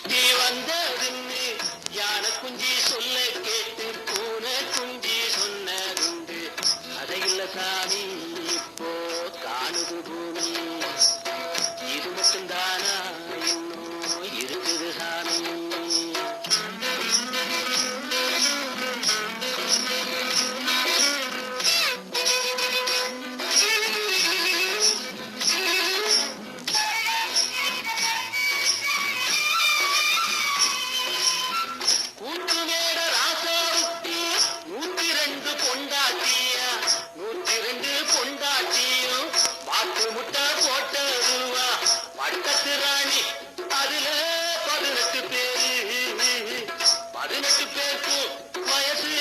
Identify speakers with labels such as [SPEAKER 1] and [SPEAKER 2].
[SPEAKER 1] குட்டி வந்ததுன்னு யானை குஞ்சி சொல்ல கேட்டு பூனை குஞ்சி சொன்னதுண்டு. அதை இல்ல சாமி இப்போ காணுது பூமி. இது மட்டும்தானா இன்னும் இருக்குது சாமி. அதுல 18 பேருக்கு வயசு